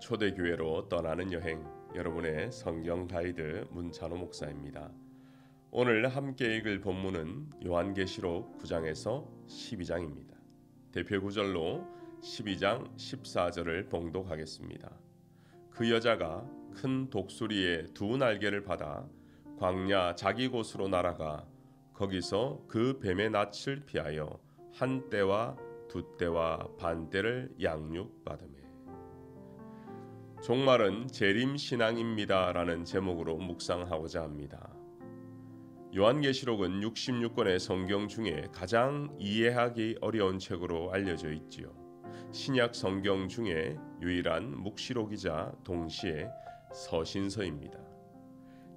초대교회로 떠나는 여행, 여러분의 성경 가이드 문찬호 목사입니다. 오늘 함께 읽을 본문은 요한계시록 9장에서 12장입니다. 대표 구절로 12장 14절을 봉독하겠습니다. 그 여자가 큰 독수리의 두 날개를 받아 광야 자기 곳으로 날아가 거기서 그 뱀의 낯을 피하여 한 떼와 두 떼와 반 떼를 양육받으매. 종말은 재림신앙입니다 라는 제목으로 묵상하고자 합니다. 요한계시록은 66권의 성경 중에 가장 이해하기 어려운 책으로 알려져 있지요. 신약 성경 중에 유일한 묵시록이자 동시에 서신서입니다.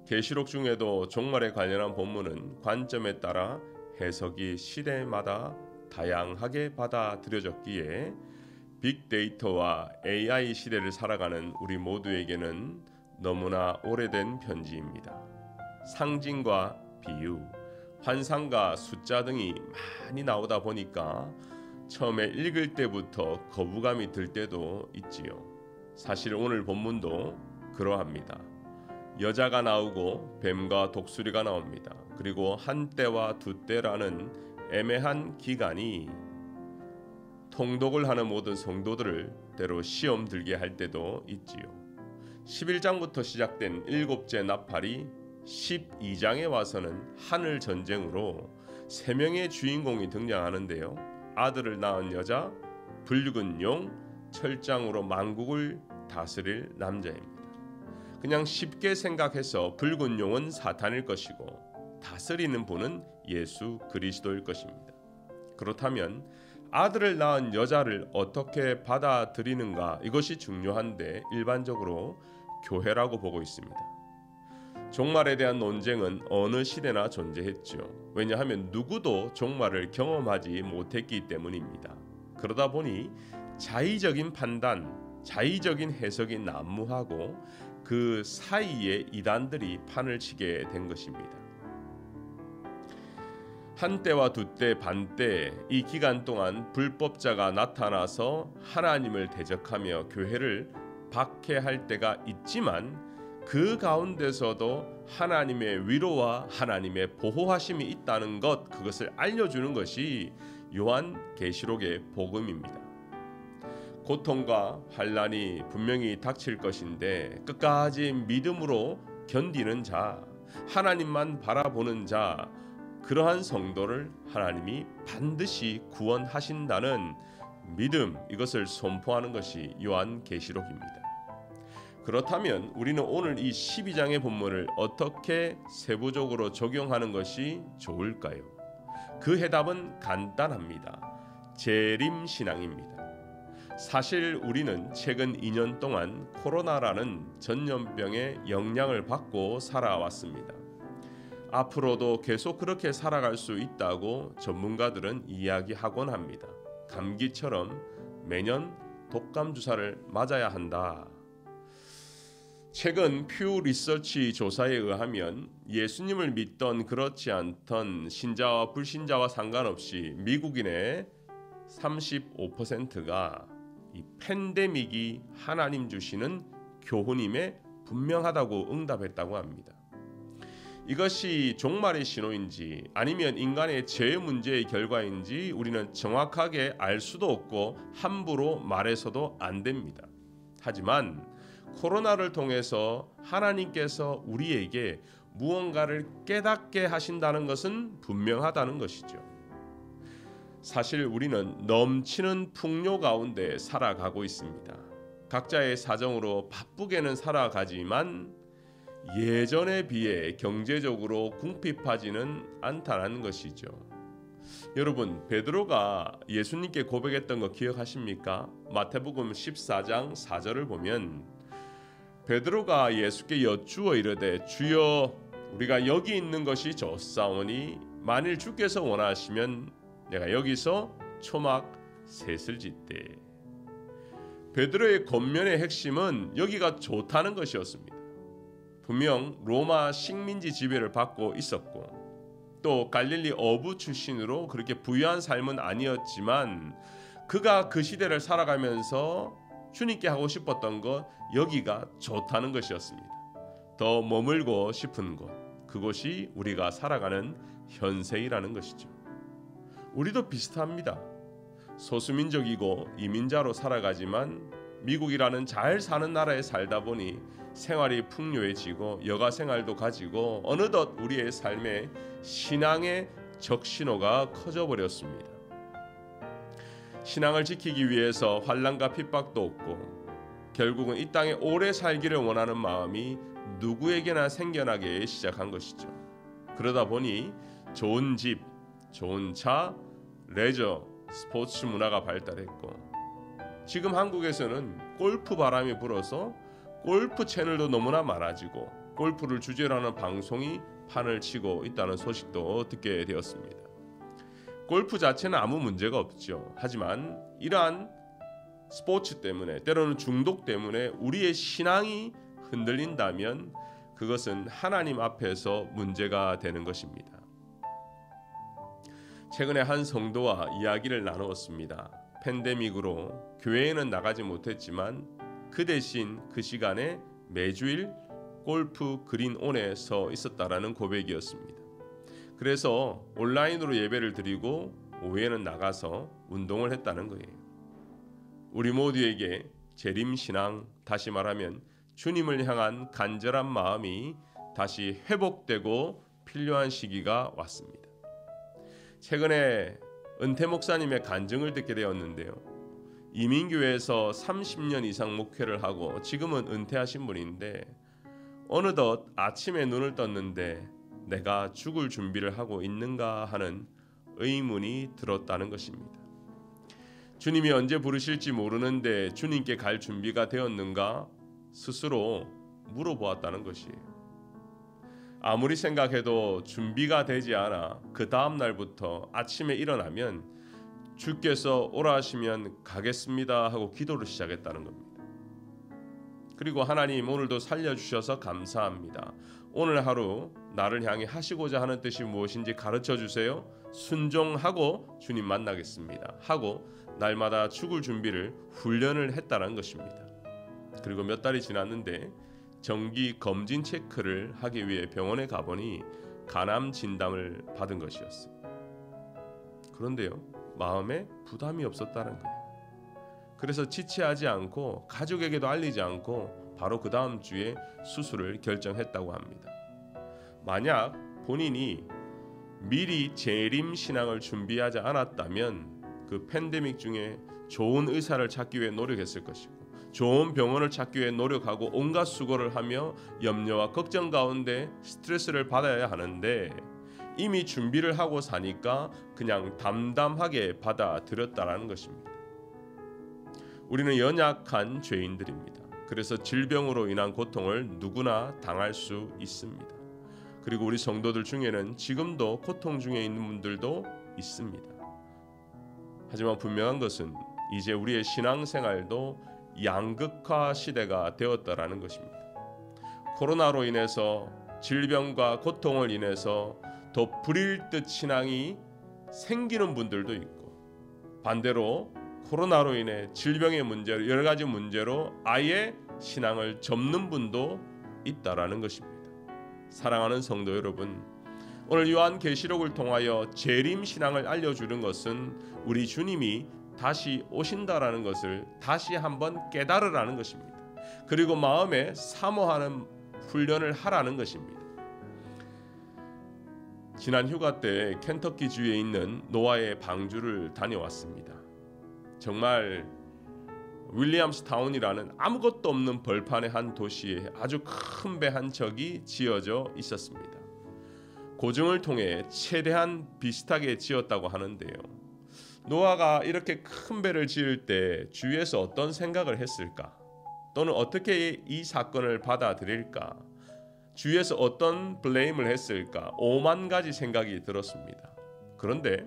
계시록 중에도 종말에 관련한 본문은 관점에 따라 해석이 시대마다 다양하게 받아들여졌기에 빅데이터와 AI 시대를 살아가는 우리 모두에게는 너무나 오래된 편지입니다. 상징과 비유, 환상과 숫자 등이 많이 나오다 보니까 처음에 읽을 때부터 거부감이 들 때도 있지요. 사실 오늘 본문도 그러합니다. 여자가 나오고 뱀과 독수리가 나옵니다. 그리고 한 떼와 두 떼라는 애매한 기간이 통독을 하는 모든 성도들을 때로 시험 들게 할 때도 있지요. 11장부터 시작된 일곱째 나팔이 12장에 와서는 하늘 전쟁으로 3명의 주인공이 등장하는데요. 아들을 낳은 여자, 붉은 용, 철장으로 만국을 다스릴 남자입니다. 그냥 쉽게 생각해서 붉은 용은 사탄일 것이고 다스리는 분은 예수 그리스도일 것입니다. 그렇다면 아들을 낳은 여자를 어떻게 받아들이는가, 이것이 중요한데 일반적으로 교회라고 보고 있습니다. 종말에 대한 논쟁은 어느 시대나 존재했죠. 왜냐하면 누구도 종말을 경험하지 못했기 때문입니다. 그러다 보니 자의적인 판단, 자의적인 해석이 난무하고 그 사이에 이단들이 판을 치게 된 것입니다. 한 떼와 두 떼, 반 떼, 이 기간 동안 불법자가 나타나서 하나님을 대적하며 교회를 박해할 때가 있지만 그 가운데서도 하나님의 위로와 하나님의 보호하심이 있다는 것, 그것을 알려주는 것이 요한계시록의 복음입니다. 고통과 환난이 분명히 닥칠 것인데 끝까지 믿음으로 견디는 자, 하나님만 바라보는 자, 그러한 성도를 하나님이 반드시 구원하신다는 믿음, 이것을 선포하는 것이 요한계시록입니다. 그렇다면 우리는 오늘 이 12장의 본문을 어떻게 세부적으로 적용하는 것이 좋을까요? 그 해답은 간단합니다. 재림신앙입니다. 사실 우리는 최근 2년 동안 코로나라는 전염병의 영향을 받고 살아왔습니다. 앞으로도 계속 그렇게 살아갈 수 있다고 전문가들은 이야기하곤 합니다. 감기처럼 매년 독감 주사를 맞아야 한다. 최근 퓨 리서치 조사에 의하면 예수님을 믿던 그렇지 않던 신자와 불신자와 상관없이 미국인의 35%가 이 팬데믹이 하나님 주시는 교훈임에 분명하다고 응답했다고 합니다. 이것이 종말의 신호인지 아니면 인간의 죄 문제의 결과인지 우리는 정확하게 알 수도 없고 함부로 말해서도 안 됩니다. 하지만 코로나를 통해서 하나님께서 우리에게 무언가를 깨닫게 하신다는 것은 분명하다는 것이죠. 사실 우리는 넘치는 풍요 가운데 살아가고 있습니다. 각자의 사정으로 바쁘게는 살아가지만 예전에 비해 경제적으로 궁핍하지는 않다는 것이죠. 여러분, 베드로가 예수님께 고백했던 거 기억하십니까? 마태복음 14장 4절을 보면 베드로가 예수께 여쭈어 이르되 주여 우리가 여기 있는 것이 좋사오니 만일 주께서 원하시면 내가 여기서 초막 셋을 짓되. 베드로의 권면의 핵심은 여기가 좋다는 것이었습니다. 분명 로마 식민지 지배를 받고 있었고 또 갈릴리 어부 출신으로 그렇게 부유한 삶은 아니었지만 그가 그 시대를 살아가면서 주님께 하고 싶었던 것, 여기가 좋다는 것이었습니다. 더 머물고 싶은 곳, 그곳이 우리가 살아가는 현세이라는 것이죠. 우리도 비슷합니다. 소수민족이고 이민자로 살아가지만 미국이라는 잘 사는 나라에 살다 보니 생활이 풍요해지고 여가 생활도 가지고 어느덧 우리의 삶에 신앙의 적신호가 커져 버렸습니다. 신앙을 지키기 위해서 환난과 핍박도 없고 결국은 이 땅에 오래 살기를 원하는 마음이 누구에게나 생겨나기 시작한 것이죠. 그러다 보니 좋은 집, 좋은 차, 레저, 스포츠 문화가 발달했고 지금 한국에서는 골프 바람이 불어서 골프 채널도 너무나 많아지고 골프를 주제로 하는 방송이 판을 치고 있다는 소식도 듣게 되었습니다. 골프 자체는 아무 문제가 없죠. 하지만 이러한 스포츠 때문에 때로는 중독 때문에 우리의 신앙이 흔들린다면 그것은 하나님 앞에서 문제가 되는 것입니다. 최근에 한 성도와 이야기를 나누었습니다. 팬데믹으로 교회에는 나가지 못했지만 그 대신 그 시간에 매주일 골프 그린온에 서 있었다라는 고백이었습니다. 그래서 온라인으로 예배를 드리고 오후에는 나가서 운동을 했다는 거예요. 우리 모두에게 재림신앙, 다시 말하면 주님을 향한 간절한 마음이 다시 회복되고 필요한 시기가 왔습니다. 최근에 은퇴 목사님의 간증을 듣게 되었는데요. 이민교회에서 30년 이상 목회를 하고 지금은 은퇴하신 분인데 어느덧 아침에 눈을 떴는데 내가 죽을 준비를 하고 있는가 하는 의문이 들었다는 것입니다. 주님이 언제 부르실지 모르는데 주님께 갈 준비가 되었는가 스스로 물어보았다는 것이에요. 아무리 생각해도 준비가 되지 않아 그 다음 날부터 아침에 일어나면 주께서 오라 하시면 가겠습니다 하고 기도를 시작했다는 겁니다. 그리고 하나님 오늘도 살려주셔서 감사합니다. 오늘 하루 나를 향해 하시고자 하는 뜻이 무엇인지 가르쳐 주세요. 순종하고 주님 만나겠습니다 하고 날마다 죽을 준비를 훈련을 했다는 것입니다. 그리고 몇 달이 지났는데 정기 검진 체크를 하기 위해 병원에 가보니 간암 진단을 받은 것이었어요. 그런데요, 마음에 부담이 없었다는 거예요. 그래서 지체하지 않고 가족에게도 알리지 않고 바로 그 다음 주에 수술을 결정했다고 합니다. 만약 본인이 미리 재림 신앙을 준비하지 않았다면 그 팬데믹 중에 좋은 의사를 찾기 위해 노력했을 것이고 좋은 병원을 찾기 위해 노력하고 온갖 수고를 하며 염려와 걱정 가운데 스트레스를 받아야 하는데 이미 준비를 하고 사니까 그냥 담담하게 받아들였다라는 것입니다. 우리는 연약한 죄인들입니다. 그래서 질병으로 인한 고통을 누구나 당할 수 있습니다. 그리고 우리 성도들 중에는 지금도 고통 중에 있는 분들도 있습니다. 하지만 분명한 것은 이제 우리의 신앙생활도 양극화 시대가 되었다라는 것입니다. 코로나로 인해서 질병과 고통을 인해서 더 불일 듯 신앙이 생기는 분들도 있고 반대로 코로나로 인해 질병의 문제로 여러 가지 문제로 아예 신앙을 접는 분도 있다라는 것입니다. 사랑하는 성도 여러분, 오늘 요한계시록을 통하여 재림 신앙을 알려주는 것은 우리 주님이 다시 오신다라는 것을 다시 한번 깨달으라는 것입니다. 그리고 마음에 사모하는 훈련을 하라는 것입니다. 지난 휴가 때 켄터키주에 있는 노아의 방주를 다녀왔습니다. 정말 윌리엄스타운이라는 아무것도 없는 벌판의 한 도시에 아주 큰 배 한 척이 지어져 있었습니다. 고증을 통해 최대한 비슷하게 지었다고 하는데요. 노아가 이렇게 큰 배를 지을 때 주위에서 어떤 생각을 했을까? 또는 어떻게 이 사건을 받아들일까? 주위에서 어떤 블레임을 했을까? 5만 가지 생각이 들었습니다. 그런데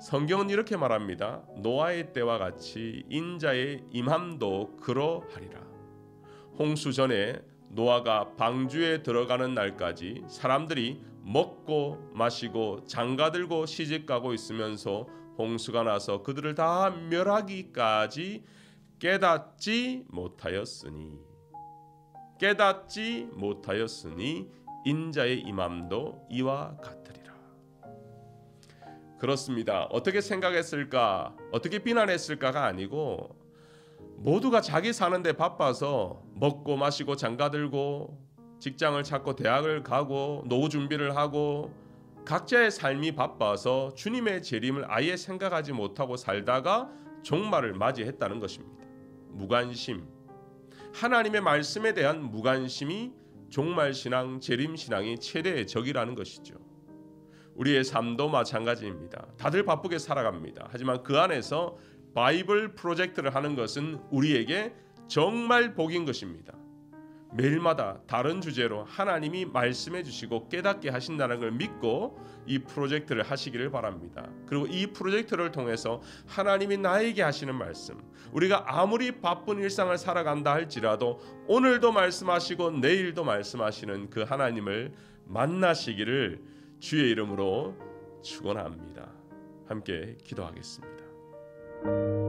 성경은 이렇게 말합니다. 노아의 때와 같이 인자의 임함도 그러하리라. 홍수 전에 노아가 방주에 들어가는 날까지 사람들이 먹고 마시고 장가들고 시집가고 있으면서 홍수가 나서 그들을 다 멸하기까지 깨닫지 못하였으니 인자의 임함도 이와 같으리라. 그렇습니다. 어떻게 생각했을까, 어떻게 비난했을까가 아니고 모두가 자기 사는데 바빠서 먹고 마시고 장가들고 직장을 찾고 대학을 가고 노후 준비를 하고 각자의 삶이 바빠서 주님의 재림을 아예 생각하지 못하고 살다가 종말을 맞이했다는 것입니다. 무관심, 하나님의 말씀에 대한 무관심이 종말신앙, 재림신앙이 최대의 적이라는 것이죠. 우리의 삶도 마찬가지입니다. 다들 바쁘게 살아갑니다. 하지만 그 안에서 바이블 프로젝트를 하는 것은 우리에게 정말 복인 것입니다. 매일마다 다른 주제로 하나님이 말씀해 주시고 깨닫게 하신다는 걸 믿고 이 프로젝트를 하시기를 바랍니다. 그리고 이 프로젝트를 통해서 하나님이 나에게 하시는 말씀, 우리가 아무리 바쁜 일상을 살아간다 할지라도 오늘도 말씀하시고 내일도 말씀하시는 그 하나님을 만나시기를 주의 이름으로 축원합니다. 함께 기도하겠습니다.